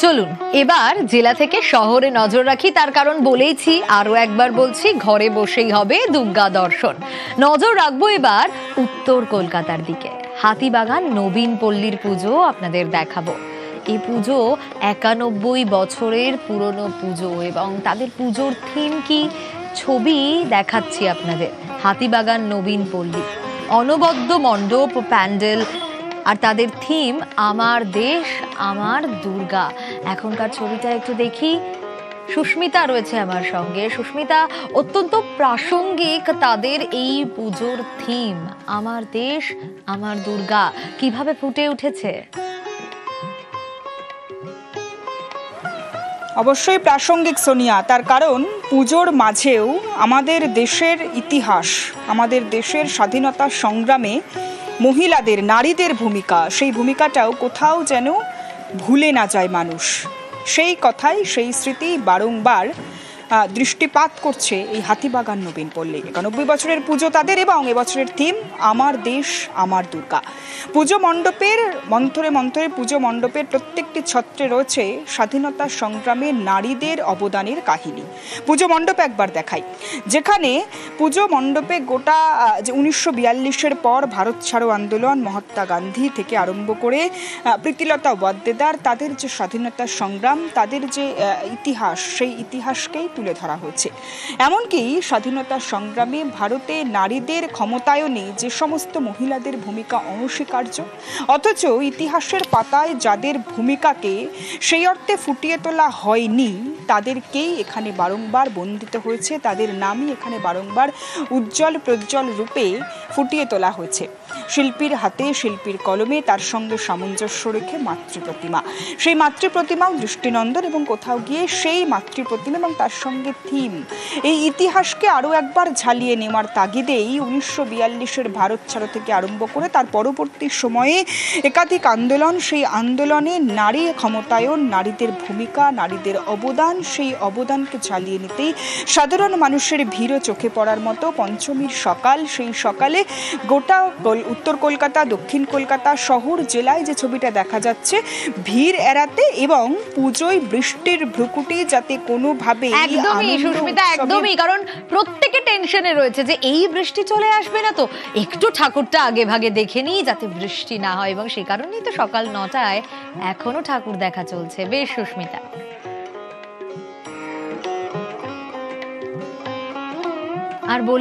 চলুন এবার জেলা থেকে শহরে নজর রাখি। তার কারণ বলেইছি, আরো একবার বলছি, ঘরে বসেই হবে দুর্গা দর্শন। নজর রাখবো এবার উত্তর কলকাতার দিকে। হাতিবাগান নবীন পল্লীর পুজো আপনাদের দেখাবো। এই পুজো 91 বছরের পুরনো পুজো এবং তাদের পুজোর থিম কি ছবি দেখাচ্ছি আপনাদের। হাতিবাগান নবীন পল্লী, অনবদ্য মণ্ডপ, প্যান্ডেল আর তাদের থিম আমার দেশ আমার দুর্গা। এখনকার ছবিটা একটু দেখি। সুস্মিতা রয়েছে আমার সঙ্গে। সুস্মিতা, অত্যন্ত প্রাসঙ্গিক তাদের এই পুজোর থিম আমার দেশ আমার দুর্গা, কিভাবে ফুটে উঠেছে? অবশ্যই প্রাসঙ্গিক সোনিয়া, তার কারণ পুজোর মাঝেও আমাদের দেশের ইতিহাস, আমাদের দেশের স্বাধীনতা সংগ্রামে মহিলাদের, নারীদের ভূমিকা, সেই ভূমিকাটাও কোথাও যেন ভুলে না যায় মানুষ। সেই কথাই, সেই স্মৃতি বারংবার দৃষ্টিপাত করছে এই হাতিবাগান নবীন পল্লী। 91 বছরের পুজো তাদের এবং এবছরের থিম আমার দেশ আমার দুর্গা। পুজো মণ্ডপের মন্থরে মন্থরে পুজো মণ্ডপের প্রত্যেকটি ছত্রে রয়েছে স্বাধীনতা সংগ্রামে নারীদের অবদানের কাহিনী। পুজো মণ্ডপ একবার দেখাই, যেখানে পুজো মণ্ডপে গোটা যে 1942-এর পর ভারত ছাড়ো আন্দোলন, মহাত্মা গান্ধী থেকে আরম্ভ করে প্রীতিলতা ওয়াদ্দেদার, তাদের যে স্বাধীনতা সংগ্রাম, তাদের যে ইতিহাস, সেই ইতিহাসকেই তুলে ধরা হয়েছে। এমনকি স্বাধীনতা সংগ্রামে ভারতে নারীদের ক্ষমতায়নে যে সমস্ত মহিলাদের ভূমিকা অনস্বীকার্য, অথচ ইতিহাসের পাতায় যাদের ভূমিকাকে সেই অর্থে ফুটিয়ে তোলা হয়নি, তাদেরকেই এখানে বারংবার বন্দিত হয়েছে, তাদের নামই এখানে বারংবার উজ্জ্বল প্রজ্জ্বল রূপে ফুটিয়ে তোলা হয়েছে। শিল্পীর হাতে, শিল্পীর কলমে, তার সঙ্গে সামঞ্জস্য রেখে মাতৃপ্রতিমা, সেই মাতৃপ্রতিমাও দৃষ্টিনন্দন এবং কোথাও গিয়ে সেই মাতৃপ্রতিমা এবং তার সঙ্গে থিম, এই ইতিহাসকে আরও একবার ঝালিয়ে নেওয়ার তাগিদেই 1942-এর ভারত ছাড়ো থেকে আরম্ভ করে তার পরবর্তী সময়ে একাধিক আন্দোলন, সেই আন্দোলনে নারী ক্ষমতায়ন, নারীদের ভূমিকা, নারীদের অবদান, সেই অবদানকে ঝালিয়ে নিতেই সাধারণ মানুষের ভিড়ও চোখে পড়ার মতো পঞ্চমীর সকাল। সেই সকালে গোটা উত্তর কলকাতা, দক্ষিণ কলকাতা শহর জেলায় যে ছবিটা দেখা যাচ্ছে, ভিড় এড়াতে এবং পুজোয় বৃষ্টির ভ্রুকুটি যাতে কোনোভাবে একদমই, কারণ প্রত্যেকে টেনশনে রয়েছে যে এই বৃষ্টি চলে আসবে না তো, একটু ঠাকুরটা আগে ভাগে দেখে নিই যাতে বৃষ্টি না হয়, এবং সে কারণেই তো সকাল 9টায় এখনো ঠাকুর দেখা চলছে। বেশ সুস্মিতা। আর বলে